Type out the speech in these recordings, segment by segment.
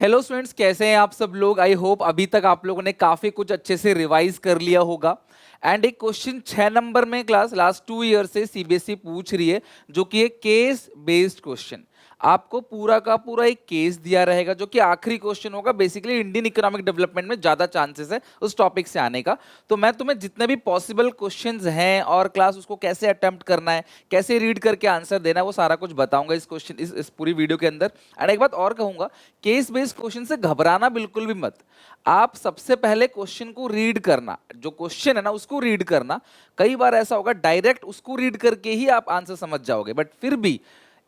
Hello students, कैसे हैं आप सब लोग। आई होप अभी तक आप लोगों ने काफी कुछ अच्छे से रिवाइज कर लिया होगा। एंड एक क्वेश्चन 6 नंबर में क्लास लास्ट 2 ईयर से सीबीएसई पूछ रही है, जो कि एक केस बेस्ड क्वेश्चन। आपको पूरा का पूरा एक केस दिया रहेगा, जो कि आखिरी क्वेश्चन होगा। बेसिकली इंडियन इकोनॉमिक डेवलपमेंट में ज्यादा चांसेस है उस टॉपिक से आने का। तो मैं तुम्हें जितने भी पॉसिबल क्वेश्चंस हैं और क्लास उसको कैसे अटेम्प्ट करना है, कैसे रीड करके आंसर देना है, वो सारा कुछ बताऊंगा इस क्वेश्चन इस पूरी वीडियो के अंदर। एंड एक बात और कहूंगा, केस बेस्ड क्वेश्चन से घबराना बिल्कुल भी मत। आप सबसे पहले क्वेश्चन को रीड करना, जो क्वेश्चन है ना उसको रीड करना। कई बार ऐसा होगा डायरेक्ट उसको रीड करके ही आप आंसर समझ जाओगे, बट फिर भी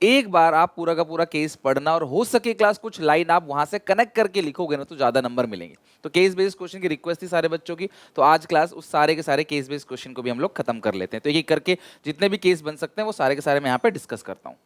एक बार आप पूरा का पूरा केस पढ़ना, और हो सके क्लास कुछ लाइन आप वहां से कनेक्ट करके लिखोगे ना, तो ज्यादा नंबर मिलेंगे। तो केस बेस्ड क्वेश्चन की रिक्वेस्ट थी सारे बच्चों की, तो आज क्लास उस सारे के सारे केस बेस्ड क्वेश्चन को भी हम लोग खत्म कर लेते हैं। तो एक एक करके जितने भी केस बन सकते हैं वो सारे के सारे मैं यहाँ पे डिस्कस करता हूँ।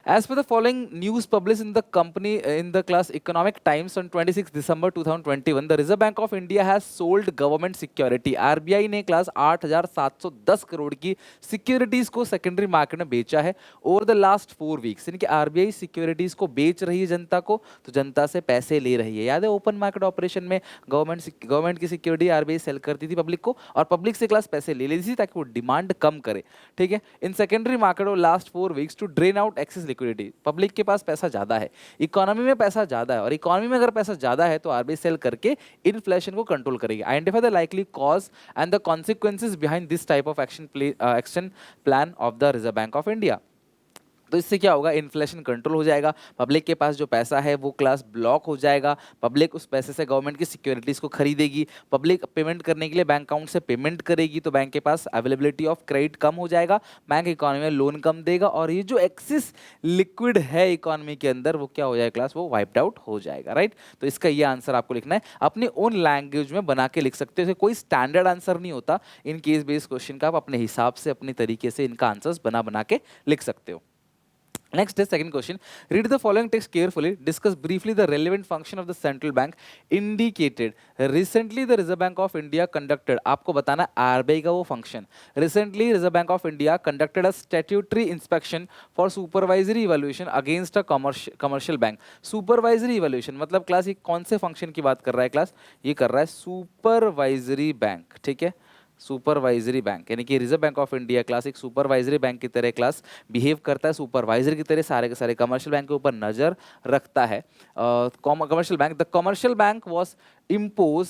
As per the following news published in the company in the class Economic Times on 26 December 2021, the Reserve Bank of India has sold government security. RBI ने क्लास 8,710 करोड़ की सिक्योरिटीज को सेकेंडरी मार्केट में बेचा है over the last 4 weeks. यानी कि RBI securities को बेच रही है जनता को, तो जनता से पैसे ले रही है। याद है ओपन मार्केट ऑपरेशन में गवर्नमेंट की सिक्योरिटी आरबीआई सेल करती थी पब्लिक को, और पब्लिक से क्लास पैसे ले लेती थी ताकि वो डिमांड कम करे। ठीक है, in secondary market of last 4 weeks to drain out excess liquidity. Public के पास पैसा ज्यादा है, इकोनॉमी में पैसा ज्यादा है, और इकोनॉमी में अगर पैसा ज्यादा है तो आरबीआई सेल करके इन्फ्लेशन को कंट्रोल करेगी। Identify the likely cause and the consequences behind this type of action plan of the reserve bank of India. तो इससे क्या होगा, इन्फ्लेशन कंट्रोल हो जाएगा, पब्लिक के पास जो पैसा है वो क्लास ब्लॉक हो जाएगा, पब्लिक उस पैसे से गवर्नमेंट की सिक्योरिटीज को खरीदेगी, पब्लिक पेमेंट करने के लिए बैंक अकाउंट से पेमेंट करेगी, तो बैंक के पास अवेलेबिलिटी ऑफ क्रेडिट कम हो जाएगा, बैंक इकोनॉमी में लोन कम देगा, और ये जो एक्सिस लिक्विड है इकोनॉमी के अंदर वो क्या हो जाएगा क्लास, वो वाइप्ड आउट हो जाएगा। राइट, तो इसका ये आंसर आपको लिखना है, अपनी ओन लैंग्वेज में बना के लिख सकते हो। कोई स्टैंडर्ड आंसर नहीं होता इन केस बेस्ड क्वेश्चन का, आप अपने हिसाब से अपने तरीके से इनका आंसर्स बना बना के लिख सकते हो। Next is second question. Read the following text carefully. Discuss briefly the relevant function of the central bank indicated. Recently, the Reserve Bank of India conducted. आपको बताना RBI का वो function. Recently, Reserve Bank of India conducted a statutory inspection for supervisory evaluation against a commercial bank. Supervisory evaluation मतलब class ये कौन से function की बात कर रहा है क्लास? ये कर रहा है supervisory bank. ठीक है, सुपरवाइजरी बैंक, यानी कि reserve bank of India class एक सुपरवाइजरी बैंक की तरह क्लास बिहेव करता है, सुपरवाइजर की तरह सारे के सारे कमर्शियल बैंक के ऊपर नजर रखता है। Commercial bank, the commercial bank was impose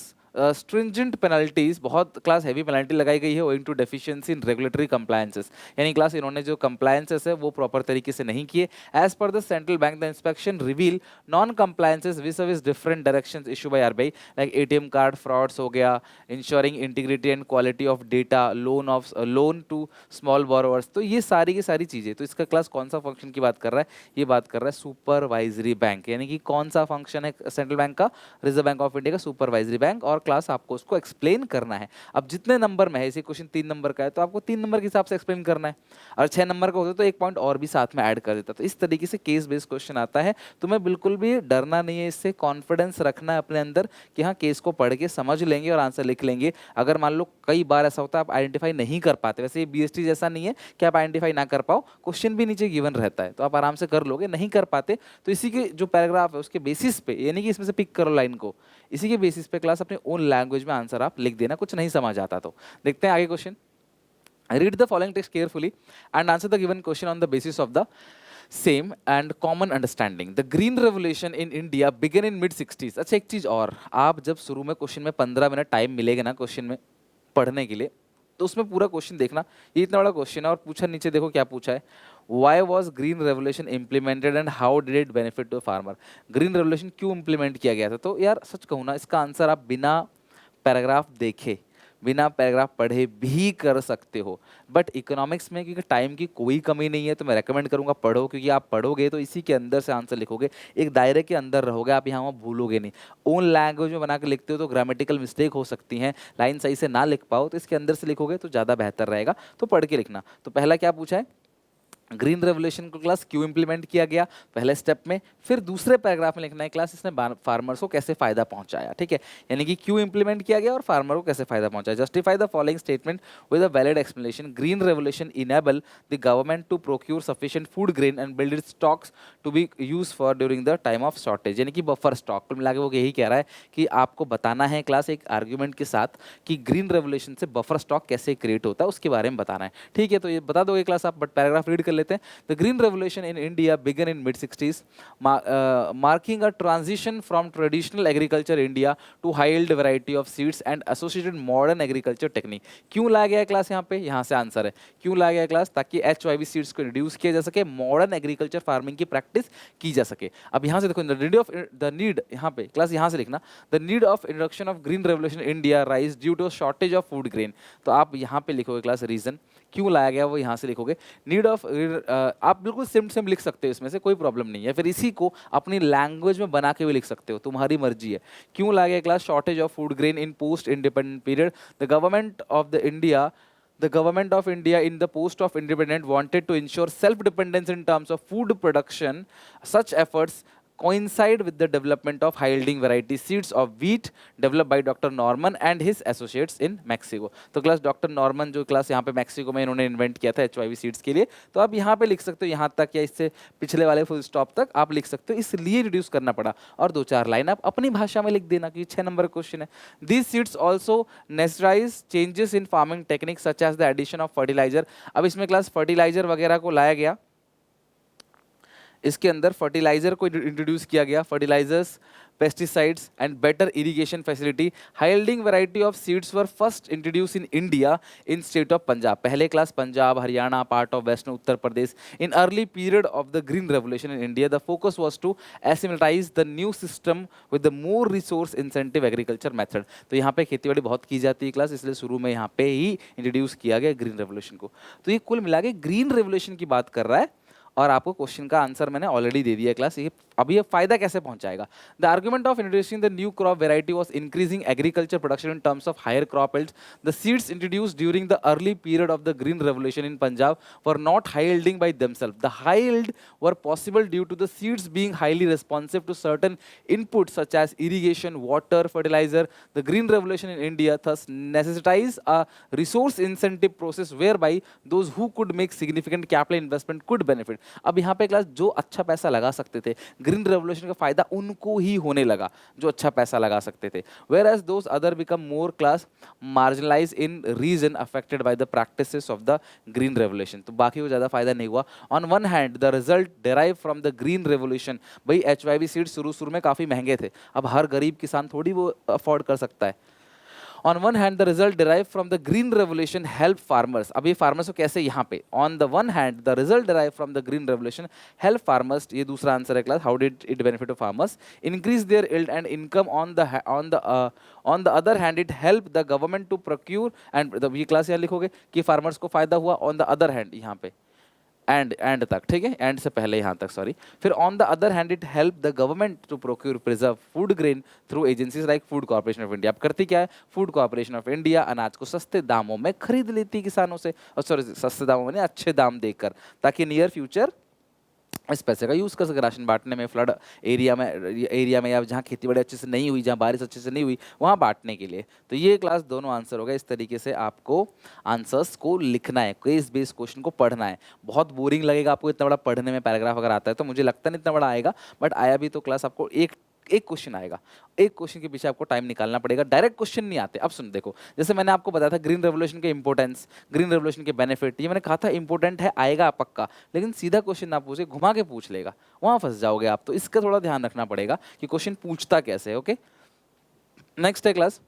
stringent penalties, बहुत क्लास हैवी पेनल्टी लगाई गई है owing to deficiency in regulatory compliances, यानी क्लास इन्होंने जो कंप्लायंसेस है वो प्रॉपर तरीके से नहीं किए। एज पर the central bank the inspection reveal non compliances which service different directions issue by RBI, like ATM card frauds हो गया, ensuring integrity and quality of data, loan to small borrowers. तो ये सारी की सारी चीजें, तो इसका क्लास कौन सा फंक्शन की बात कर रहा है, ये बात कर रहा है सुपरवाइजरी बैंक, यानी कि कौन सा फंक्शन है सेंट्रल बैंक का, रिजर्व बैंक ऑफ इंडिया का सुपरवाइजरी बैंक, और क्लास आपको उसको एक्सप्लेन करना है। अब जितने नंबर में है, इसे क्वेश्चन 3 नंबर का है तो आपको 3 नंबर के हिसाब से एक्सप्लेन करना है, और 6 नंबर का होता तो एक पॉइंट और भी साथ में ऐड कर देता। तो इस तरीके से केस बेस्ड क्वेश्चन आता है, तुम्हें बिल्कुल भी डरना नहीं है, इससे कॉन्फिडेंस रखना है अपने अंदर कि हाँ केस को पढ़ के समझ लेंगे और आंसर लिख लेंगे। अगर मान लो कई बार ऐसा होता है आप आइडेंटिफाई नहीं कर पाते, वैसे ये बीएसटी जैसा नहीं है कि आप आइडेंटिफाई ना कर पाओ, क्वेश्चन भी नीचे गिवन रहता है तो आप आराम से कर लोगे। नहीं कर पाते तो इसी के जो पैराग्राफ है उसके बेसिस पे, यानी कि इसमें से पिक करो लाइन को, इसी के बेसिस पे क्लास अपने ओन लैंग्वेज में आंसर आप लिख देना, कुछ नहीं समझ आता तो। देखते हैं आगे question. Read the following text carefully and answer the given question on the basis of the same and common understanding. The green revolution in India began in mid 60s. अच्छा एक चीज और, आप जब शुरू में क्वेश्चन में 15 मिनट टाइम मिलेगा ना क्वेश्चन में पढ़ने के लिए, तो उसमें पूरा क्वेश्चन देखना। ये इतना बड़ा क्वेश्चन है और पूछा नीचे देखो क्या पूछा है, why was green revolution implemented and how did it benefit to farmer. Green revolution क्यों इंप्लीमेंट किया गया था, तो यार सच कहूँ ना इसका आंसर आप बिना पैराग्राफ देखे, बिना पैराग्राफ पढ़े भी कर सकते हो, बट इकोनॉमिक्स में क्योंकि टाइम की कोई कमी नहीं है तो मैं रेकमेंड करूंगा पढ़ो, क्योंकि आप पढ़ोगे तो इसी के अंदर से आंसर लिखोगे, एक दायरे के अंदर रहोगे, आप यहाँ वहाँ भूलोगे नहीं। ओन लैंग्वेज में बना के लिखते हो तो ग्रामेटिकल मिस्टेक हो सकती हैं, लाइन सही से ना लिख पाओ, तो इसके अंदर से लिखोगे तो ज़्यादा बेहतर रहेगा, तो पढ़ के लिखना। तो पहला क्या पूछा है, ग्रीन रेवोल्यूशन को क्लास क्यों इंप्लीमेंट किया गया पहले स्टेप में, फिर दूसरे पैराग्राफ में लिखना है क्लास इसने फार्मर्स को कैसे फायदा पहुंचाया, ठीक है, यानी कि क्यों इंप्लीमेंट किया गया और फार्मर को कैसे फायदा पहुंचाया। Justify the following statement with a valid explanation. Green revolution enable the government to procure sufficient food grain and build its stocks to be use for during the time of shortage, यानी कि buffer stock. कुल मिला के वो यही कह रहा है कि आपको बताना है क्लास एक आर्ग्यूमेंट के साथ कि ग्रीन रेवोल्यूशन से बफर स्टॉक कैसे क्रिएट होता है उसके बारे में बताना है, ठीक है। तो ये बता दोगे क्लास आप, बट पैराग्राफ रीड कर लेते हैं। The green revolution in India began in mid-60s, marking a transition from traditional agriculture India to high-yield variety of seeds and associated modern agriculture technique। क्यों लाया गया है क्लास यहाँ पे, यहाँ से आंसर है क्यों लाया गया है क्लास, ताकि HYV सीड्स को इंट्रोड्यूस किया जा सके, मॉडर्न एग्रीकल्चर फार्मिंग की प्रैक्टिस की जा सके। अब यहाँ से देखो द नीड यहाँ पे क्लास यहाँ से लिखना, the need of introduction of green revolution India rise due to shortage of food grain. तो आप यहाँ पे लिखोगे क्लास रीजन क्यों लाया गया वो यहाँ से लिखोगे। नीड ऑफ आप बिल्कुल सिम सिम लिख सकते हो, इसमें से कोई प्रॉब्लम नहीं है, फिर इसी को अपनी लैंग्वेज में बना के भी लिख सकते हो, तुम्हारी मर्जी है। क्यों लाया गया class, shortage of food grain in post independent period. The government of the India The government of India in the post of independence wanted to ensure self-dependence in terms of food production. Such efforts coincide with the development of high-yielding variety seeds of wheat developed by Dr. Norman and his associates in Mexico। तो class doctor Norman जो class यहाँ पे Mexico में इन्होंने invent किया था HYV seeds के लिए, तो आप यहाँ पे लिख सकते हो यहाँ तक या इससे पिछले वाले फुल स्टॉप तक आप लिख सकते हो, इसलिए रिड्यूस करना पड़ा। और दो चार लाइन आप अपनी भाषा में लिख देना क्योंकि 6 नंबर क्वेश्चन है। These seeds also necessitate changes in farming technique such as the addition of fertilizer. अब इसमें क्लास फर्टिलाइजर वगैरह को लाया गया, इसके अंदर फर्टिलाइजर को इंट्रोड्यूस किया गया, fertilizers, pesticides and better irrigation facility. High yielding variety of seeds were first introduce in India in state of Punjab. पहले class Punjab, Haryana, part of western Uttar Pradesh. In early period of the green revolution in India the focus was to assimilate the new system with the more resource incentive agriculture method. तो यहाँ पे खेतीबाड़ी बहुत की जाती है class, इसलिए शुरू में यहाँ पे ही इंट्रोड्यूस किया गया ग्रीन रेवोल्यूशन को। तो ये कुल मिला के ग्रीन रेवोल्यूशन की बात कर रहा है और आपको क्वेश्चन का आंसर मैंने ऑलरेडी दे दिया क्लास। ये अभी ये फायदा कैसे पहुंचाएगा। The argument of introducing the new crop variety was increasing agriculture production in terms of higher crop yields. The seeds introduced during the early period of the green revolution in Punjab were not high yielding by themselves. The high yield were possible due to the seeds being highly responsive to certain inputs such as irrigation, water, fertiliser. The green revolution in India thus necessitates a resource incentive process whereby those who could make significant capital investment could benefit। अब यहाँ पे class जो अच्छा पैसा लगा सकते थे, green revolution का फायदा उनको ही होने लगा जो अच्छा पैसा लगा सकते थे। whereas those other become more class marginalized in region affected by the practices of the green revolution। तो बाकी को ज़्यादा फायदा नहीं हुआ। on one hand the result derived from the green revolution, भाई HYV सीड्स शुरू में काफ़ी महंगे थे, अब हर गरीब किसान थोड़ी वो अफोर्ड कर सकता है। On one hand, the result derived from the green revolution help farmers। अब ये farmers को कैसे यहाँ पे on the one hand, the result derived from the green revolution help farmers, ये दूसरा आंसर है class. How did it benefit to farmers? Increase their yield and income on the other hand, it helped the government to procure and ये class यहाँ लिखोगे कि farmers को फायदा हुआ on the other hand यहाँ पे एंड तक, ठीक है, एंड से पहले यहाँ तक सॉरी। फिर on the other hand it help the government to procure preserve food grain through agencies like food corporation of India. अब करती क्या है, फूड कॉर्पोरेशन ऑफ इंडिया अनाज को सस्ते दामों में खरीद लेती किसानों से, और सॉरी सस्ते दामों में नहीं, अच्छे दाम देकर, ताकि नियर फ्यूचर इस पैसे का यूज़ कर सके राशन बांटने में, फ्लड एरिया में या जहाँ खेती बाड़ी अच्छे से नहीं हुई, जहाँ बारिश अच्छे से नहीं हुई, वहाँ बांटने के लिए। तो ये क्लास दोनों आंसर हो गए। इस तरीके से आपको आंसर्स को लिखना है, केस बेस्ड क्वेश्चन को पढ़ना है। बहुत बोरिंग लगेगा आपको इतना बड़ा पढ़ने में, पैराग्राफ अगर आता है तो मुझे लगता नहीं इतना बड़ा आएगा, बट आया भी तो क्लास आपको एक क्वेश्चन आएगा, एक क्वेश्चन के पीछे आपको टाइम निकालना पड़ेगा, डायरेक्ट क्वेश्चन नहीं आते। अब सुन देखो, जैसे मैंने आपको बताया था ग्रीन रेवोल्यूशन के इंपॉर्टेंस, ग्रीन रेवोल्यूशन के बेनिफिट, ये मैंने कहा था इंपॉर्टेंट है, आएगा पक्का, लेकिन सीधा क्वेश्चन ना पूछे, घुमा के पूछ लेगा, वहां फंस जाओगे आप। तो इसका थोड़ा ध्यान रखना पड़ेगा कि क्वेश्चन पूछता कैसे है। ओके, नेक्स्ट है class,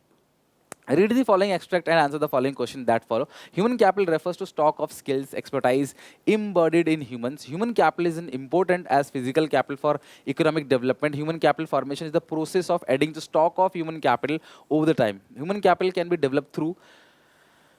read the following extract and answer the following question that follow। Human capital refers to stock of skills, expertise embodied in humans। Human capital is important as physical capital for economic development। Human capital formation is the process of adding to stock of human capital over the time। Human capital can be developed through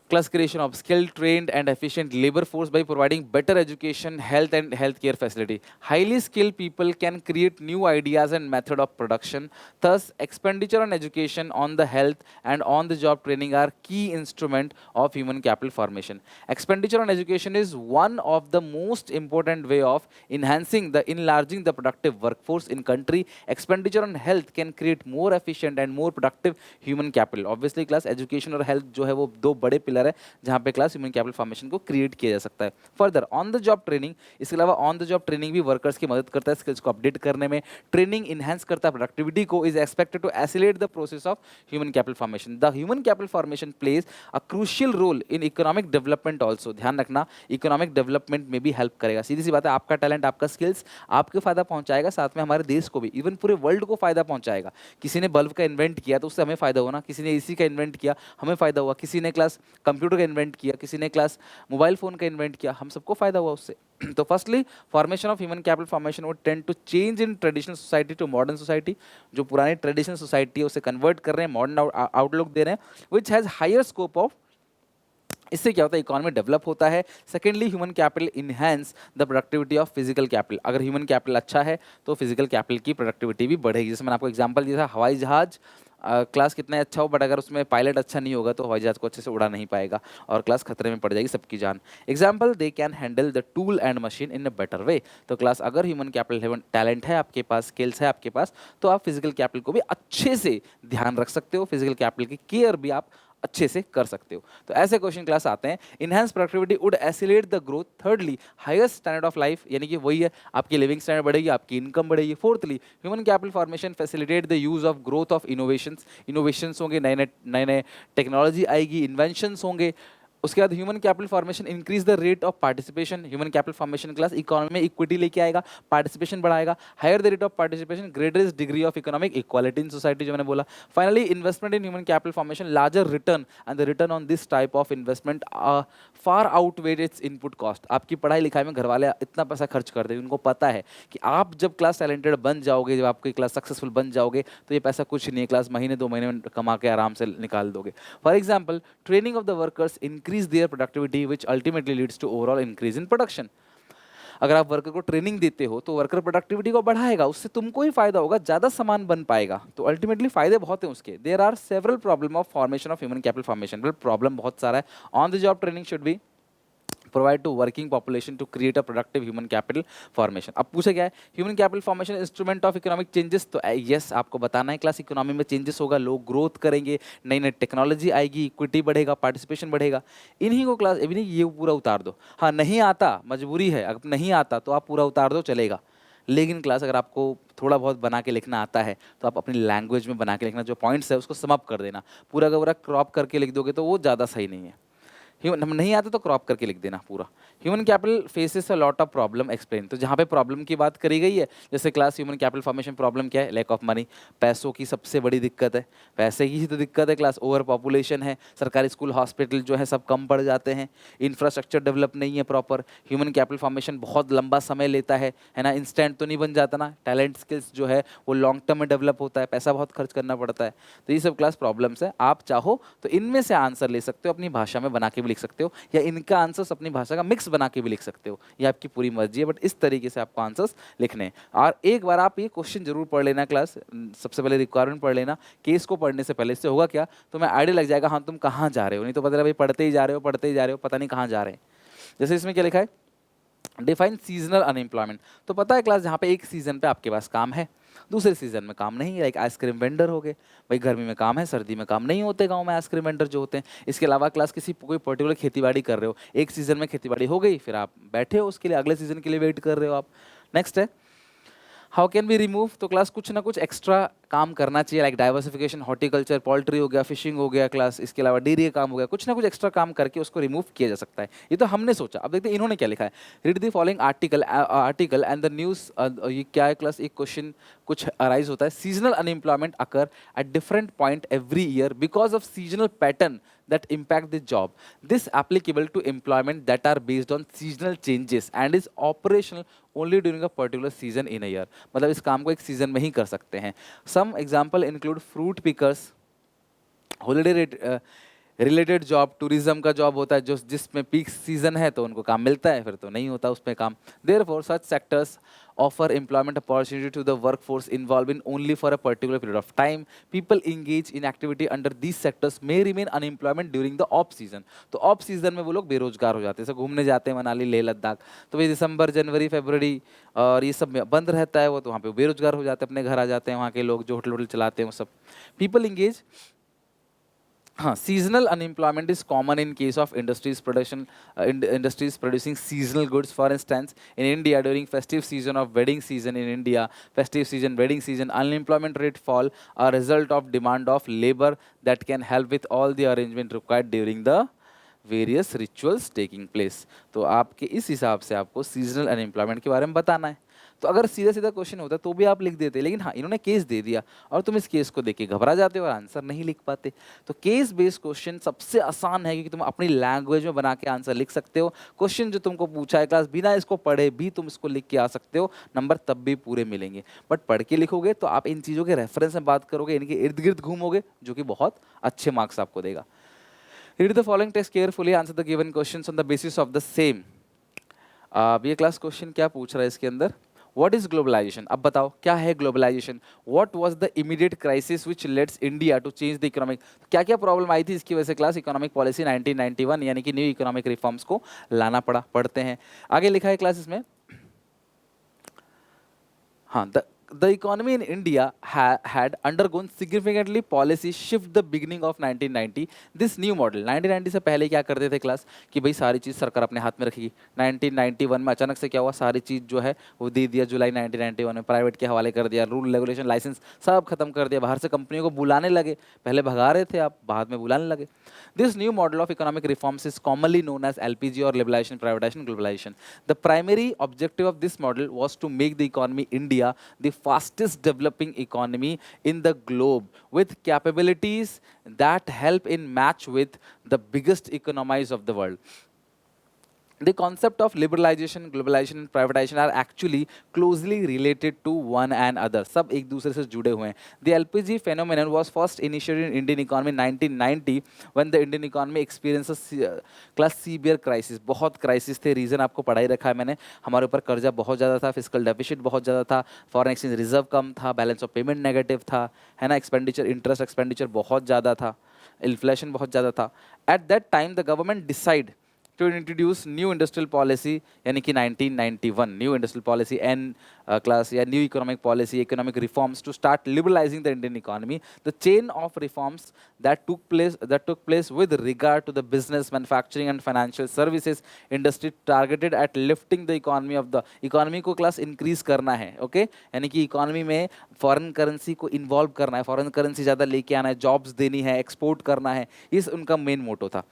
Class creation of skilled, trained, and efficient labor force by providing better education, health, and healthcare facility. Highly skilled people can create new ideas and method of production. Thus, expenditure on education, on the health, and on the job training are key instrument of human capital formation. Expenditure on education is one of the most important way of enlarging the productive workforce in country. Expenditure on health can create more efficient and more productive human capital. Obviously, class education और health जो है वो दो बड़े pillar है जहाँ पे class human capital formation को क्रिएट किया जा सकता है. Further on the job training, इसके अलावा ऑन द जॉब ट्रेनिंग भी वर्कर्स की मदद करता है स्किल्स को अपडेट करने में. ट्रेनिंग इनहेंस करता है प्रोडक्टिविटी को, is expected to accelerate the process of human capital formation. The human capital formation plays a crucial role in economic development also. ध्यान रखना, इकोनॉमिक डेवलपमेंट में भी हेल्प करेगा. सीधी सी बात है, आपका टैलेंट, आपका स्किल्स आपको फायदा पहुंचाएगा, साथ में हमारे देश को भी, इवन पूरे वर्ल्ड को फायदा पहुंचाएगा. किसी ने बल्ब का इन्वेंट किया तो उससे हमें फायदा होना, किसी ने एसी का इन्वेंट किया हमें फायदा हुआ, किसी ने क्लास कंप्यूटर का इन्वेंट किया, किसी ने क्लास मोबाइल फोन का इन्वेंट किया, हम सबको फायदा हुआ उससे. तो firstly formation of human capital formation would tend to change in traditional society to modern society. जो पुरानी ट्रेडिशनल सोसाइटी है उसे कन्वर्ट कर रहे हैं, मॉडर्न आउटलुक दे रहे हैं, which has higher scope of. इससे क्या होता है, इकोनॉमी डेवलप होता है. Secondly, human capital enhance the productivity of physical capital. अगर ह्यूमन कैपिटल अच्छा है तो फिजिकल कैपिटल की प्रोडक्टिविटी भी बढ़ेगी. जैसे मैंने आपको एग्जांपल दिया था, हवाई जहाज क्लास कितना अच्छा हो बट अगर उसमें पायलट अच्छा नहीं होगा तो हवाई जहाज को अच्छे से उड़ा नहीं पाएगा और क्लास खतरे में पड़ जाएगी सबकी जान. Example, they can handle the tool and machine in a better way. तो क्लास अगर ह्यूमन कैपिटल टैलेंट है आपके पास, स्किल्स है आपके पास, तो आप फिजिकल कैपिटल को भी अच्छे से ध्यान रख सकते हो, फिजिकल कैपिटल की केयर भी आप अच्छे से कर सकते हो. तो ऐसे क्वेश्चन क्लास आते हैं. Enhance productivity would oscillate the growth. Thirdly, highest standard of life, यानी कि वही है आपकी लिविंग स्टैंडर्ड बढ़ेगी, आपकी इनकम बढ़ेगी. Fourthly, human capital formation facilitate the use of growth of innovations. Innovations होंगे, नए नए टेक्नोलॉजी आएगी, इन्वेंशंस होंगे. उसके बाद human capital formation increase the rate of participation. Human capital formation class economy में इक्विटी लेके आएगा, पार्टिसिपेशन बढ़ाएगा. Higher the rate of participation, greater is degree of economic equality in society, जो मैंने बोला. Finally, investment in human capital formation, larger return, and the return on this type of investment far outweighed its input cost. आपकी पढ़ाई लिखाई में घर वाले इतना पैसा खर्च करते हैं, उनको पता है कि आप जब क्लास टैलेंटेड बन जाओगे, जब आपकी क्लास सक्सेसफुल बन जाओगे तो ये पैसा कुछ नहीं है, क्लास महीने 2 महीने में कमा के आराम से निकाल दोगे. For example, training of the workers increase their productivity which ultimately leads to overall increase in production. अगर आप वर्कर को ट्रेनिंग देते हो तो वर्कर प्रोडक्टिविटी को बढ़ाएगा, उससे तुमको ही फायदा होगा, ज्यादा सामान बन पाएगा. तो अल्टीमेटली फायदे बहुत हैं उसके. There are several problem of formation of human capital formation. Problem बहुत सारा है. On the job training should be provide to working population to create a productive human capital formation. अब पूछा क्या है, human capital formation instrument of economic changes. तो yes, आपको बताना है क्लास, इकोनॉमी में चेंजेस होगा, लोग ग्रोथ करेंगे, नई नई टेक्नोलॉजी आएगी, इक्विटी बढ़ेगा, पार्टिसिपेशन बढ़ेगा. इन्हीं को क्लास अभी नहीं, ये पूरा उतार दो. हाँ, नहीं आता, मजबूरी है, अगर नहीं आता तो आप पूरा उतार दो, चलेगा. लेकिन क्लास अगर आपको थोड़ा बहुत बना के लिखना आता है तो आप अपनी लैंग्वेज में बना के लिखना, जो पॉइंट्स है उसको समअप कर देना. पूरा का पूरा क्रॉप करके लिख दोगे तो वो ज़्यादा सही नहीं है. ह्यूमन नहीं आता तो क्रॉप करके लिख देना पूरा. Human capital faces a lot of problem explain. तो जहाँ पे प्रॉब्लम की बात करी गई है, जैसे class human capital formation problem क्या है, लैक ऑफ मनी. पैसों की सबसे बड़ी दिक्कत है, पैसे की ही तो दिक्कत है क्लास. ओवर पॉपुलेशन है, सरकारी स्कूल हॉस्पिटल जो है सब कम पड़ जाते हैं, इंफ्रास्ट्रक्चर डेवलप नहीं है प्रॉपर. ह्यूमन कैपिटल फॉर्मेशन बहुत लंबा समय लेता है ना, इंस्टेंट तो नहीं बन जाता ना. टैलेंट स्किल्स जो है वो लॉन्ग टर्म में डेवलप होता है, पैसा बहुत खर्च करना पड़ता है. तो ये सब क्लास प्रॉब्लम्स है. आप चाहो तो इनमें से आंसर ले सकते हो, अपनी भाषा में बना के भी लिख सकते हो, या इनका आंसर्स अपनी भाषा का मिक्स बना के भी लिख सकते हो. ये आपकी पूरी मर्जी है, बट इस तरीके से आपको आंसर्स लिखने हैं. और एक बार आप ये क्वेश्चन जरूर पढ़ लेना क्लास, सबसे पहले रिक्वायरमेंट पढ़ लेना. केस को पढ़ने से पहले इससे होगा क्या, तो मैं आइडिया लग जाएगा हाँ तुम कहाँ जा रहे हो. नहीं तो पता चला भाई पढ़ते ही जा रहे हो, पढ़ते ही जा रहे हो, पता नहीं कहाँ जा रहे हैं. जैसे इसमें क्या लिखा है, डिफाइन सीजनल अनएम्प्लॉयमेंट. तो पता है क्लास, जहाँ पे एक सीजन पे आपके पास काम है, दूसरे सीजन में काम नहीं है. लाइक आइसक्रीम वेंडर हो गए, भाई गर्मी में काम है, सर्दी में काम नहीं होते गांव में आइसक्रीम वेंडर जो होते हैं. इसके अलावा क्लास किसी कोई पर्टिकुलर खेतीबाड़ी कर रहे हो, एक सीजन में खेतीबाड़ी हो गई, फिर आप बैठे हो उसके लिए, अगले सीजन के लिए वेट कर रहे हो आप. नेक्स्ट है हाउ कैन बी रिमूव. तो क्लास कुछ ना कुछ एक्स्ट्रा काम करना चाहिए, लाइक डाइवर्सिफिकेशन, हॉर्टिकल्चर, पोल्ट्री हो गया, फिशिंग हो गया क्लास, इसके अलावा डेयरी का काम हो गया. कुछ ना कुछ एक्स्ट्रा काम करके उसको रिमूव किया जा सकता है. ये तो हमने सोचा. अब देखते हैं इन्होंने क्या लिखा है. Read the following article and the news. ये क्या है क्लास, एक क्वेश्चन कुछ अराइज होता है. Seasonal unemployment occur at different point every year because of seasonal pattern that impact the job. This applicable to employment that are based on seasonal changes and is operational only during a particular season in a year. मतलब इस काम को एक season में ही कर सकते हैं. Some example include fruit pickers, holiday related job, tourism का जॉब होता है जो जिसमें पीक सीजन है तो उनको काम मिलता है, फिर तो नहीं होता उसमें काम। Therefore such sectors offer employment opportunity to the workforce involve in only for a particular period of time. People engage in activity under these sectors may remain unemployment during the off season. तो off season में वो लोग बेरोजगार हो जाते हैं, जैसे घूमने जाते हैं मनाली, लेह लद्दाख, तो भाई दिसंबर जनवरी फरवरी और ये सब में बंद रहता है वो, तो वहाँ पे बेरोजगार हो जाते हैं, अपने घर आ जाते हैं वहाँ के लोग जो होटल वोटल चलाते हैं वो सब। पीपल इंगेज, हाँ, seasonal unemployment is common in case of industries producing seasonal goods. For instance, in India during festive season of wedding season in India, festive season, wedding season, unemployment rate fall a result of demand of labor that can help with all the arrangement required during the various rituals taking place. तो आपके इस हिसाब से आपको seasonal unemployment के बारे में बताना है। तो अगर सीधा सीधा क्वेश्चन होता तो भी आप लिख देते, लेकिन हाँ इन्होंने केस दे दिया और तुम इस केस को देख के घबरा जाते हो और आंसर नहीं लिख पाते। तो केस बेस्ड क्वेश्चन सबसे आसान है क्योंकि तुम अपनी लैंग्वेज में बना के आंसर लिख सकते हो। क्वेश्चन जो तुमको पूछा है क्लास बिना इसको पढ़े भी तुम इसको लिख के आ सकते हो, नंबर तब भी पूरे मिलेंगे। बट पढ़ के लिखोगे तो आप इन चीज़ों के रेफरेंस में बात करोगे, इनके इर्द गिर्द घूमोगे, जो कि बहुत अच्छे मार्क्स आपको देगा। Read the following text carefully, answer the given questions on the basis of the same. अब ये क्लास क्वेश्चन क्या पूछ रहा है इसके अंदर, व्हाट इज ग्लोबलाइजेशन। अब बताओ क्या है globalisation. What was the immediate crisis which lets India to change the economic, क्या क्या प्रॉब्लम आई थी इसकी वजह से क्लास इकोनॉमिक पॉलिसी 1991 यानी कि न्यू इकोनॉमिक रिफॉर्म्स को लाना पड़ा। पढ़ते हैं आगे लिखा है क्लास इसमें। हाँ, the economy in India had undergone significantly policy shift the beginning of 1990. This new model 1990 से पहले क्या करते थे क्लास कि भाई सारी चीज़ सरकार अपने हाथ में रखेगी। 1991 में अचानक से क्या हुआ, सारी चीज़ जो है वो दे दिया जुलाई 1991 में, प्राइवेट के हवाले कर दिया, रूल रेगुलेशन लाइसेंस सब खत्म कर दिया, बाहर से कंपनियों को बुलाने लगे, पहले भगा रहे थे आप, बाद में बुलाने लगे। This new model of economic reforms is commonly known as LPG or liberalization, privatization, globalization. The primary objective of this model was to make the economy India the fastest developing economy in the globe with capabilities that help in match with the biggest economies of the world. The concept of liberalization, globalization and privatization are actually closely related to one another. सब एक दूसरे से जुड़े हुए हैं। The LPG phenomenon was first initiated in Indian economy in 1990 when the Indian economy experienced a class severe crisis. बहुत crisis थे, reason आपको पढ़ा ही रखा है मैंने। हमारे ऊपर कर्जा बहुत ज़्यादा था, फिजिकल डेफिसिट बहुत ज़्यादा था, फॉरेन एक्सचेंज रिजर्व कम था, बैलेंस ऑफ पेमेंट नेगेटिव था, है ना, एक्सपेंडिचर इंटरेस्ट एक्सपेंडिचर बहुत ज़्यादा था, इन्फ्लेशन बहुत ज़्यादा था। At that time the government decide to introduce new industrial policy यानी कि 1991 new industrial policy and class या new economic policy, economic reforms to start liberalizing the Indian economy. The chain of reforms that took place with regard to the business, manufacturing and financial services industry targeted at lifting the economy of the economy को class increase करना है, okay? यानी कि economy में foreign currency को involve करना है, foreign currency ज़्यादा लेके आना है, jobs देनी है, export करना है, इस उनका main motto था।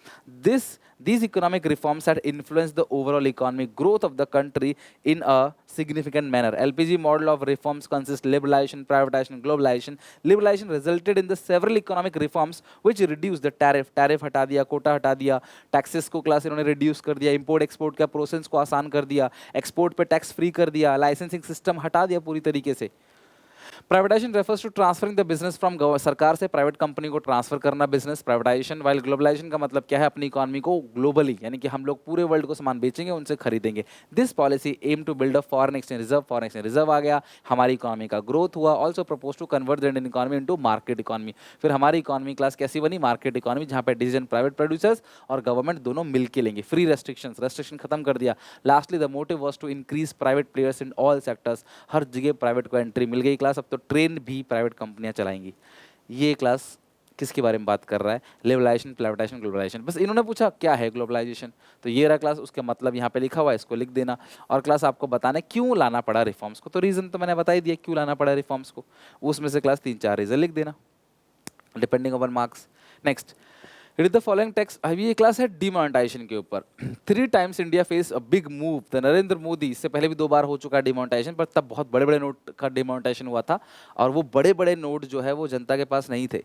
These economic reforms had influenced the overall economic growth of the country in a significant manner. LPG model of reforms consists liberalization, privatization, globalization. Liberalization resulted in the several economic reforms which reduced the tariff हटा दिया, कोटा हटा दिया, taxes को class इन्होंने reduce कर दिया, import export का process को आसान कर दिया, export पे tax free कर दिया, licensing system हटा दिया पूरी तरीके से। Privatisation refers to transferring the business from सरकार से प्राइवेट कंपनी को ट्रांसफर करना बिजनेस, प्राइवेटाइजेशन। वाइल ग्लोबलाइजेशन का मतलब क्या है, अपनी इकोनॉमी को ग्लोबली यानी कि हम लोग पूरे वर्ल्ड को सामान बेचेंगे, उनसे खरीदेंगे। This policy aim to build a foreign exchange reserve आ गया, हमारी इकोनॉमी का ग्रोथ हुआ। Also propose to convert the Indian economy into market economy. फिर हमारी इकोनॉमी क्लास कैसी बनी, मार्केट इकोनॉमी, जहाँ पे डिसीजन प्राइवेट प्रोड्यूसर्स और गवर्नमेंट दोनों मिलके लेंगे। फ्री रेस्ट्रिक्शन खत्म कर दिया। Lastly the motive was to increase private players in all sectors. हर जगह प्राइवेट को एंट्री मिल गई क्लास, अब तो ट्रेन भी प्राइवेट कंपनियां चलाएंगी। ये क्लास किसके बारे में बात कर रहा है, लिबरलाइजेशन, प्राइवेटाइजेशन, ग्लोबलाइजेशन। बस इन्होंने पूछा क्या है ग्लोबलाइजेशन, तो ये रहा क्लास, उसका मतलब यहाँ पे लिखा हुआ है, इसको लिख देना। और क्लास आपको बताना है क्यों लाना पड़ा रिफॉर्म्स को, तो रीजन तो मैंने बता ही दिया क्यों लाना पड़ा रिफॉर्म्स को, उसमें से क्लास 3-4 रीजन लिख देना depending upon marks. Next, read the following text. अभी ये क्लास है डिमोनेटाइजेशन के ऊपर। 3 times India face a big move the Narendra Modi, इससे पहले भी 2 बार हो चुका है डिमोनेटाइजेशन, पर तब बहुत बड़े बड़े नोट का डिमोनेटाइजेशन हुआ था और वो बड़े बड़े नोट जो है वो जनता के पास नहीं थे।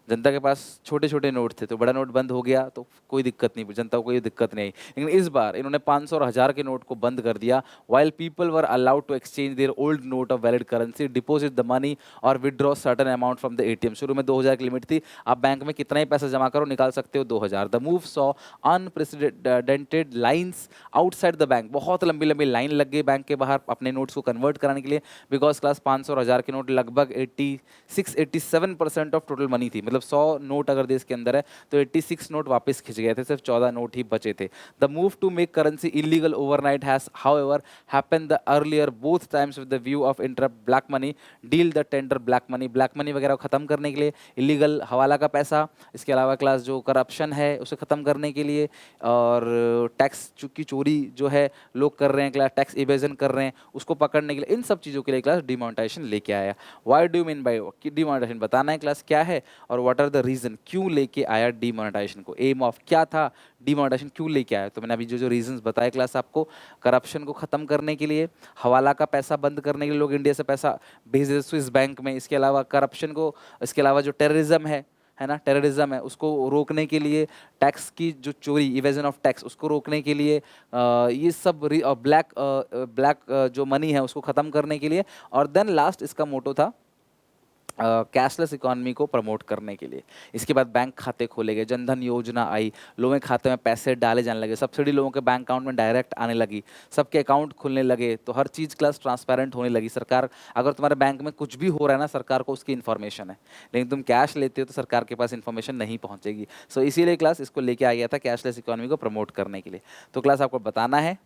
जनता के पास छोटे छोटे नोट थे, तो बड़ा नोट बंद हो गया तो कोई दिक्कत नहीं, जनता को कोई दिक्कत नहीं आई। लेकिन इस बार इन्होंने 500 और 1000 के नोट को बंद कर दिया। While people were allowed to exchange their old note of valid currency, deposit the money और withdraw certain amount from the ATM. शुरू में 2000 की लिमिट थी, आप बैंक में कितना ही पैसा जमा करो निकाल सकते हो 2000। The move saw unprecedented lines outside the bank, बहुत लंबी लंबी लाइन लग गई बैंक के बाहर अपने नोट्स को कन्वर्ट कराने के लिए, बिकॉज क्लास 500 और 1000 के नोट लगभग 86-87% ऑफ टोटल मनी थी। मतलब 100 नोट अगर देश के अंदर है तो 86 नोट वापस खिंच गए थे, सिर्फ 14 नोट ही बचे थे। The move to make currency illegal overnight has however happened the earlier both times with the view of interrupt black money, deal the tender black money, black money वगैरह को खत्म करने के लिए, इलीगल हवाला का पैसा, इसके अलावा क्लास जो करप्शन है उसे खत्म करने के लिए, और टैक्स की चोरी जो है लोग कर रहे हैं, क्लास टैक्स इवेजन कर रहे हैं उसको पकड़ने के लिए, इन सब चीज़ों के लिए क्लास डिमोनेटाइजेशन लेके आया। Why do mean by demonetisation, बताना है क्लास क्या है और व्हाट आर द रीजन, क्यों लेके आया डिमोनेटाइजेशन को, एम ऑफ क्या था, डिमोनेटाइजेशन क्यों लेके आया। तो मैंने अभी जो जो रीजंस बताए क्लास आपको, करप्शन को खत्म करने के लिए, हवाला का पैसा बंद करने के लिए, लोग इंडिया से पैसा भेज देते स्विस बैंक में, इसके अलावा करप्शन को, इसके अलावा जो टेररिज्म है ना, टेररिज्म है उसको रोकने के लिए, टैक्स की जो चोरी इवेजन ऑफ टैक्स उसको रोकने के लिए, ये सब ब्लैक जो मनी है उसको ख़त्म करने के लिए, और देन लास्ट इसका मोटो था कैशलेस इकोनॉमी को प्रमोट करने के लिए। इसके बाद बैंक खाते खोले गए, जनधन योजना आई, लोगों के खाते में पैसे डाले जाने लगे, सब्सिडी लोगों के बैंक अकाउंट में डायरेक्ट आने लगी, सबके अकाउंट खुलने लगे, तो हर चीज़ क्लास ट्रांसपेरेंट होने लगी। सरकार, अगर तुम्हारे बैंक में कुछ भी हो रहा है ना, सरकार को उसकी इन्फॉर्मेशन है, लेकिन तुम कैश लेते हो तो सरकार के पास इन्फॉर्मेशन नहीं पहुँचेगी। सो इसीलिए क्लास इसको लेके आ गया था कैशलेस इकोनॉमी को प्रमोट करने के लिए। तो क्लास आपको बताना है,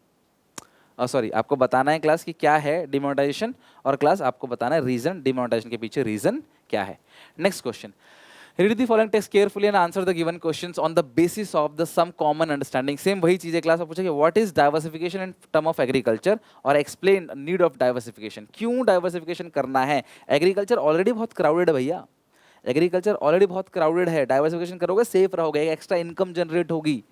आपको बताना है क्लास कि क्या है डिमोनेटाइजेशन, और क्लास आपको बताना है रीजन, डिमोनेटाइजेशन के पीछे रीजन क्या है। Next question, read the following text carefully and answer the given questions on the basis of the sum common understanding. Same वही चीज है क्लास में पूछेगी, what is diversification in term of agriculture, और एक्सप्लेन नीड ऑफ डाइवर्सिफिकेशन, क्यों diversification करना है। Agriculture already बहुत क्राउडेड है भैया, एग्रीकल्चर ऑलरेडी बहुत क्राउडेड है, डाइवर्सिफिकेशन करोगे सेफ रहोगे, एक्स्ट्रा इनकम जनरेट होगी,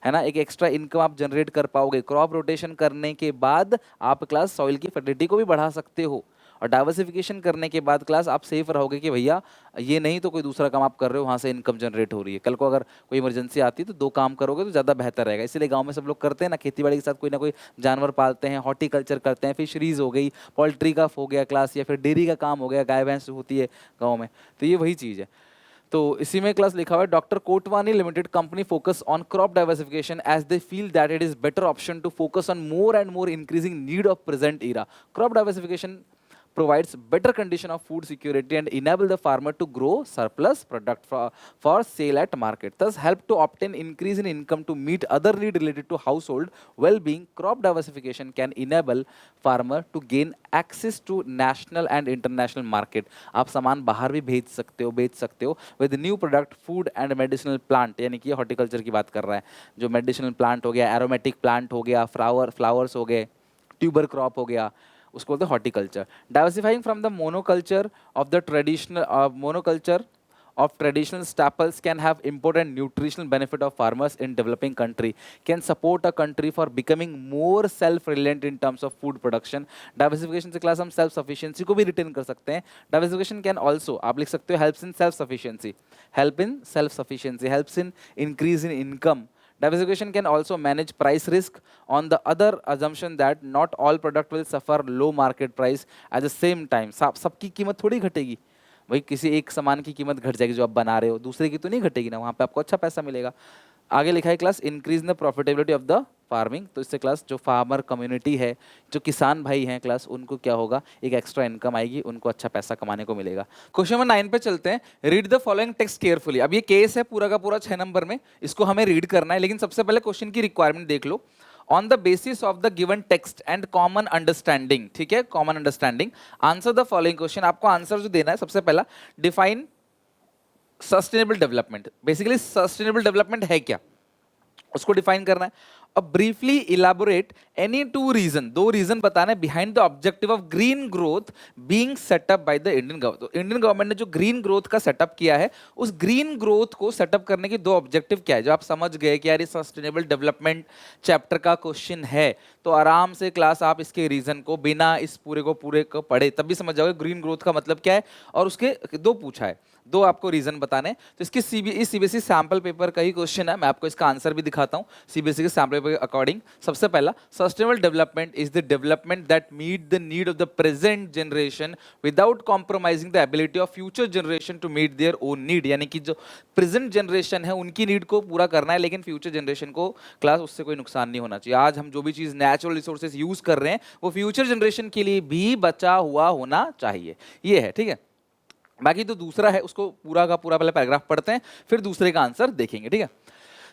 है ना, एक एक्स्ट्रा इनकम आप जनरेट कर पाओगे। क्रॉप रोटेशन करने के बाद आप क्लास सॉइल की फर्टिलिटी को भी बढ़ा सकते हो, और डाइवर्सिफिकेशन करने के बाद क्लास आप सेफ रहोगे कि भैया ये नहीं तो कोई दूसरा काम आप कर रहे हो, वहाँ से इनकम जनरेट हो रही है, कल को अगर कोई इमरजेंसी आती है तो 2 काम करोगे तो ज़्यादा बेहतर रहेगा। इसीलिए गांव में सब लोग करते हैं ना, खेती बाड़ी के साथ कोई ना कोई जानवर पालते हैं, हॉर्टिकल्चर करते हैं, फिशरीज हो गई, पोल्ट्री का हो गया क्लास, या फिर डेयरी का काम हो गया, गाय भैंस होती है गाँव में, तो ये वही चीज़ है। तो इसी में क्लास लिखा हुआ है, doctor Kotwani limited company focus on crop diversification as they feel that it is better option to focus on more and more increasing need of present era. Crop diversification provides better condition of food security and enable the farmer to grow surplus product for sale at market, thus help to obtain increase in income to meet other need related to household well-being. Crop diversification can enable farmer to gain access to national and international market. आप सामान बाहर भी भेज सकते हो with new product, food and medicinal plant, यानी कि horticulture की बात कर रहा है, जो मेडिसिनल प्लांट हो गया, एरोमेटिक प्लांट हो गया, फ्लावर्स हो गए, ट्यूबर क्रॉप हो गया, उसको बोलते हैं horticulture. Diversifying from the monoculture of the traditional staples can have important nutritional benefit of farmers in developing country, can support a country for becoming more self-reliant in terms of food production. Diversification से class हम self sufficiency को भी retain कर सकते हैं। Diversification can also, आप लिख सकते हो, helps in self sufficiency, helps in increase in income. Diversification can also manage price risk on the other assumption that not all product will suffer low market price at the same time. सबकी कीमत थोड़ी घटेगी भाई, किसी एक सामान की कीमत घट जाएगी जो आप बना रहे हो, दूसरे की तो नहीं घटेगी ना, वहाँ पे आपको अच्छा पैसा मिलेगा। आगे लिखा है class increase the profitability of the farming, तो इससे क्लास जो फार्मर कम्युनिटी है, जो किसान भाई हैं क्लास, उनको क्या होगा, एक एक्स्ट्रा इनकम आएगी, उनको अच्छा पैसा कमाने को मिलेगा। क्वेश्चन नंबर 9 पे चलते हैं। Read the following text carefully. अब ये केस है पूरा का पूरा 6 नंबर में, इसको हमें रीड करना है, लेकिन सबसे पहले क्वेश्चन की रिक्वायरमेंट देख लो। On the basis of the given text and common understanding, ठीक है, common understanding, answer the following question. आपको आंसर जो देना है, सबसे पहला define sustainable development. Basically sustainable development है क्या, उसको डिफाइन करना है। अब briefly elaborate any two reason, दो रीजन बताना है behind the objective of green growth being set up by the Indian government. तो इंडियन गवर्नमेंट ने जो ग्रीन ग्रोथ का सेटअप किया है, उस ग्रीन ग्रोथ को सेटअप करने के दो ऑब्जेक्टिव क्या है, जो आप समझ गए कि यार ये सस्टेनेबल डेवलपमेंट चैप्टर का क्वेश्चन है, तो आराम से क्लास आप इसके रीजन को बिना इस पूरे को पढ़े तब भी समझ जाओगे ग्रीन ग्रोथ का मतलब क्या है, और उसके दो पूछा है, दो आपको रीजन बताने। तो इसकी सीबीएसई सैंपल पेपर का ही क्वेश्चन है, मैं आपको इसका आंसर भी दिखाता हूं सीबीएसई के सैंपल पेपर के अकॉर्डिंग। सबसे पहला, sustainable development is the development that meet the need of the present generation without compromising the ability of future generation to meet their own need. यानी कि जो प्रेजेंट जनरेशन है उनकी need को पूरा करना है, लेकिन फ्यूचर जनरेशन को क्लास उससे कोई नुकसान नहीं होना चाहिए। आज हम जो भी चीज नेचुरल रिसोर्सेज यूज कर रहे हैं वो फ्यूचर जनरेशन के लिए भी बचा हुआ होना चाहिए, ये है, ठीक है। बाकी तो दूसरा है, उसको पूरा का पूरा पहले पैराग्राफ पढ़ते हैं, फिर दूसरे का आंसर देखेंगे, ठीक है।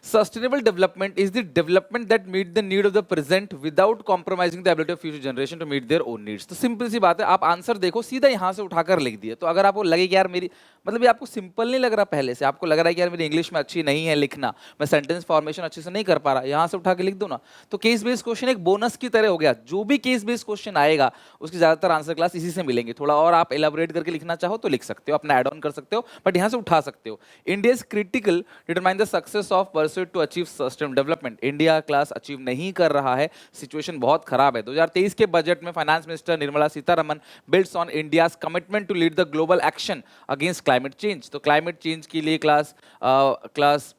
Sustainable development is the development that meet the need of the present without compromising the ability of future generation to meet their own needs। तो सिंपल सी बात है, आप आंसर देखो सीधा यहाँ से उठाकर लिख दिए। तो अगर आपको लगे कि यार मेरी मतलब ये आपको सिंपल नहीं लग रहा, पहले से आपको लग रहा है कि यार मेरी इंग्लिश में अच्छी नहीं है लिखना, मैं सेंटेंस फॉर्मेशन अच्छे से नहीं कर पा रहा, यहाँ से उठा के लिख दो ना। तो केस बेस्ड क्वेश्चन एक बोनस की तरह हो गया, जो भी केस बेस्ड क्वेश्चन आएगा उसकी ज्यादातर आंसर क्लास इसी से मिलेंगे। थोड़ा और आप एलाबोरेट करके लिखना चाहो तो लिख सकते हो, अपना एड ऑन कर सकते हो, बट यहाँ से उठा सकते हो। India is critical determine the success of pursuit to achieve sustainable development. India class achieve नहीं कर रहा है, सिचुएशन बहुत खराब है। 2023 के बजट में finance minister Nirmala Sitharaman builds on India's commitment to lead the global action against climate change. तो क्लाइमेट चेंज के लिए क्लास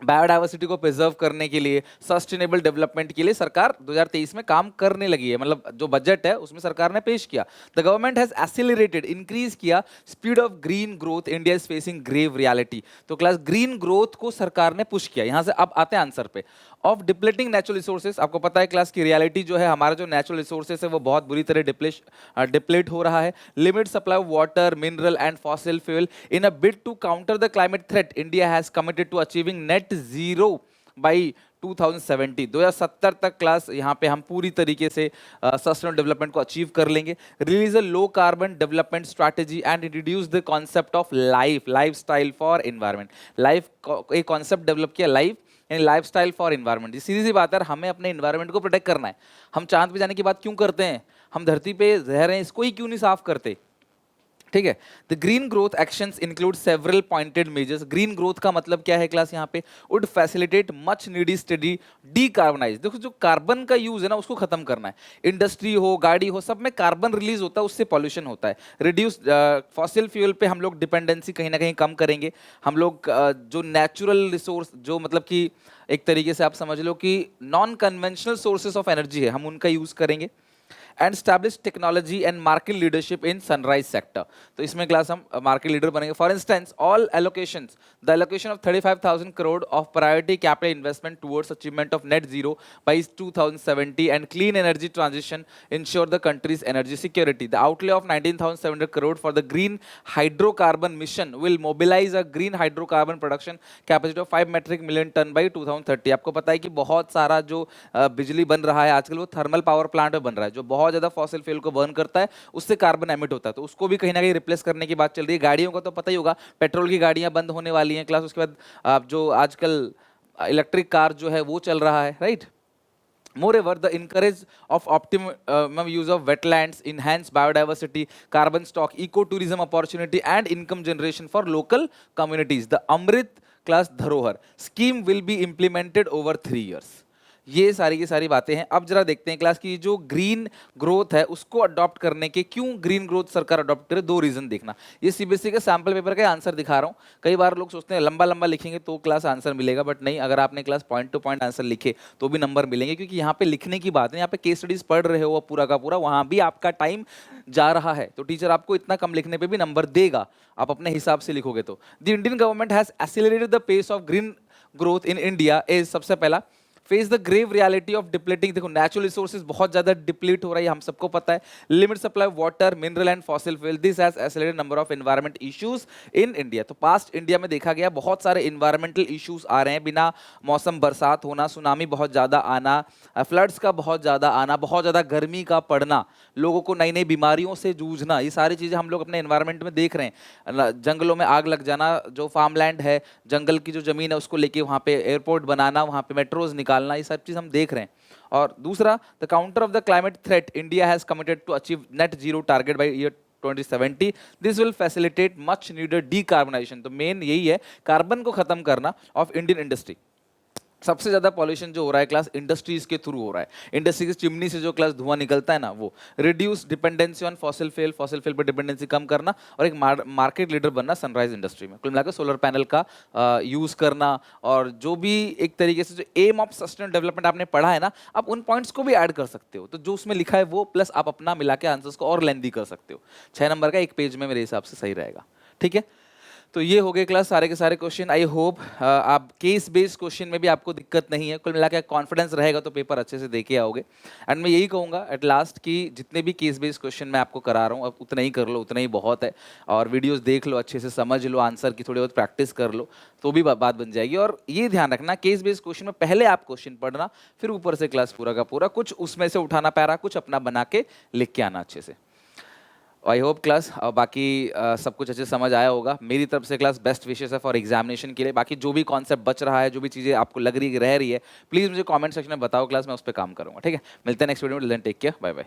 बायोडाइवर्सिटी को प्रिजर्व करने के लिए, सस्टेनेबल डेवलपमेंट के लिए सरकार 2023 में काम करने लगी है। मतलब जो बजट है उसमें सरकार ने पेश किया। The government has accelerated, increase किया speed of green growth, India is facing grave reality. तो क्लास ग्रीन ग्रोथ को सरकार ने पुश किया। यहां से अब आते हैं आंसर पे। ऑफ डिप्लेटिंग नेचुरल रिसोर्सेज, आपको पता है क्लास की रियलिटी जो है, हमारा जो नेचुरल रिसोर्सेज है वो बहुत बुरी तरह डिप्लेट हो रहा है। Limit supply of water, mineral and fossil fuel. In a bid to counter the climate threat, India has committed to achieving net zero by 2070। 2070 तक क्लास यहाँ पे हम पूरी तरीके से सस्टेनेबल डेवलपमेंट को अचीव कर लेंगे। Release a low carbon development strategy and introduce the concept of lifestyle for environment. एक कॉन्सेप्ट डेवलप किया, लाइफ यानी लाइफस्टाइल फॉर एनवायरनमेंट। सीधी सी बात है, हमें अपने एनवायरनमेंट को प्रोटेक्ट करना है। हम चांद पे जाने की बात क्यों करते हैं, हम धरती पे रह रहे हैं, इसको ही क्यों नहीं साफ करते, ठीक है। The green growth actions include several pointed measures. Green growth का मतलब क्या है क्लास, यहाँ पे would facilitate much needy study decarbonize. देखो जो कार्बन का यूज है ना उसको खत्म करना है। इंडस्ट्री हो, गाड़ी हो, सब में कार्बन रिलीज होता है, उससे पॉल्यूशन होता है। रिड्यूस फॉसिल फ्यूल पे हम लोग डिपेंडेंसी कहीं ना कहीं कम करेंगे। हम लोग जो नेचुरल रिसोर्स, जो मतलब कि एक तरीके से आप समझ लो कि non conventional sources of energy है, हम उनका यूज करेंगे। And establish technology and market leadership in sunrise sector. तो इसमें क्लास हम मार्केट लीडर बनेंगे। For instance all allocations, the allocation of 35,000 crore of priority capital investment towards achievement of net zero by 2070 and clean energy transition ensure the countries energy security. The outlay of 19,700 crore for the green hydrocarbon mission will mobilise a green hydrocarbon production capacity of 5 metric million ton by 2030। आपको पता है कि बहुत सारा जो बिजली बन रहा है आजकल वो थर्मल पावर प्लांट में बन रहा है, जो बहुत ज्यादा फॉसिल फ्यूल को बर्न करता है, उससे कार्बन एमिट होता है। तो उसको भी कहीं ना कहीं रिप्लेस करने की बात चल रही है। गाड़ियों का तो पता ही होगा, पेट्रोल की गाड़ियां बंद होने वाली हैं क्लास। उसके बाद जो आजकल इलेक्ट्रिक कार जो है वो चल रहा है, right. Moreover, the encourage of optimum use of wetlands, enhance biodiversity, carbon stock, ecotourism opportunity, and income generation for local communities. The Amrit class Dharohar scheme will be implemented over 3 years. ये सारी की सारी बातें हैं। अब जरा देखते हैं क्लास की जो ग्रीन ग्रोथ है उसको अडॉप्ट करने के, क्यों ग्रीन ग्रोथ सरकार अडॉप्ट करे, दो रीजन देखना। ये सीबीएसई के सैंपल पेपर का आंसर दिखा रहा हूँ। कई बार लोग सोचते हैं लंबा लंबा लिखेंगे तो क्लास आंसर मिलेगा, बट नहीं, अगर आपने class point two point answer लिखे तो भी नंबर मिलेंगे, क्योंकि यहाँ पे लिखने की बात है। यहाँ पे केस स्टडीज पढ़ रहे हो पूरा का पूरा, वहाँ भी आपका टाइम जा रहा है, तो टीचर आपको इतना कम लिखने पे भी नंबर देगा, आप अपने हिसाब से लिखोगे तो। The Indian government has accelerated the pace of green growth in India is, सबसे पहला, face the grave reality of depleting. देखो नेचुरल रिसोर्सेज बहुत ज्यादा डिप्लीट हो रही है, हम सबको पता है। Limit supply of water, mineral and fossil fuel, this has accelerated number of environment issues in India. तो पास्ट इंडिया में देखा गया बहुत सारे इन्वायरमेंटल इश्यूज आ रहे हैं, बिना मौसम बरसात होना, सुनामी बहुत ज्यादा आना, फ्लड्स का बहुत ज्यादा आना, बहुत ज्यादा गर्मी का पड़ना, लोगों को नई नई बीमारियों से जूझना, ये सारी चीजें हम लोग अपने एनवायरमेंट में देख रहे हैं। जंगलों में आग लग जाना, जो फार्मलैंड है, जंगल की जो जमीन है उसको लेके वहाँ पे एयरपोर्ट बनाना, वहाँ पे मेट्रोज निकालना, निकालना, ये सब चीज़ हम देख रहे हैं। और दूसरा, the counter of the climate threat, India has committed to achieve net zero target by year 2070। This will facilitate much needed decarbonisation. तो मेन यही है, कार्बन को खत्म करना ऑफ इंडियन इंडस्ट्री। सबसे ज्यादा पॉल्यूशन जो हो रहा है क्लास इंडस्ट्रीज के थ्रू हो रहा है। इंडस्ट्री की चिमनी से जो क्लास धुआं निकलता है ना, वो reduce dependency on fossil fuel पर डिपेंडेंसी कम करना और एक मार्केट लीडर बनना सनराइज इंडस्ट्री में। कुल मिलाकर सोलर पैनल का यूज करना, और जो भी एक तरीके से जो एम ऑफ सस्टेनेबल डेवलपमेंट आपने पढ़ा है ना, आप उन पॉइंट्स को भी ऐड कर सकते हो। तो जो उसमें लिखा है वो प्लस आप अपना मिला के आंसर्स को और लेंदी कर सकते हो। 6 नंबर का एक पेज में मेरे हिसाब से सही रहेगा। ठीक है, तो ये हो गए क्लास सारे के सारे क्वेश्चन। आई होप आप केस बेस्ड क्वेश्चन में भी आपको दिक्कत नहीं है। कुल मिला के कॉन्फिडेंस रहेगा तो पेपर अच्छे से देके आओगे। एंड मैं यही कहूँगा एट लास्ट कि जितने भी केस बेस्ड क्वेश्चन मैं आपको करा रहा हूँ, अब उतना ही कर लो, उतना ही बहुत है। और वीडियोस देख लो, अच्छे से समझ लो, आंसर की थोड़ी बहुत प्रैक्टिस कर लो, तो भी बात बन जाएगी। और ये ध्यान रखना, केस बेस्ड क्वेश्चन में पहले आप क्वेश्चन पढ़ना, फिर ऊपर से क्लास पूरा का पूरा कुछ उसमें से उठाना पैरा, कुछ अपना बना के लिख के आना अच्छे से। आई होप क्लास बाकी सब कुछ अच्छे से समझ आया होगा। मेरी तरफ से क्लास बेस्ट विशेस है फॉर एग्जामिनेशन के लिए। बाकी जो भी कॉन्सेप्ट बच रहा है, जो भी चीज़ें आपको लग रही है रह रही है, प्लीज़ मुझे कमेंट सेक्शन में बताओ क्लास, मैं उस पर काम करूँगा। ठीक है, मिलते हैं नेक्स्ट वीडियो में। Take care, bye bye.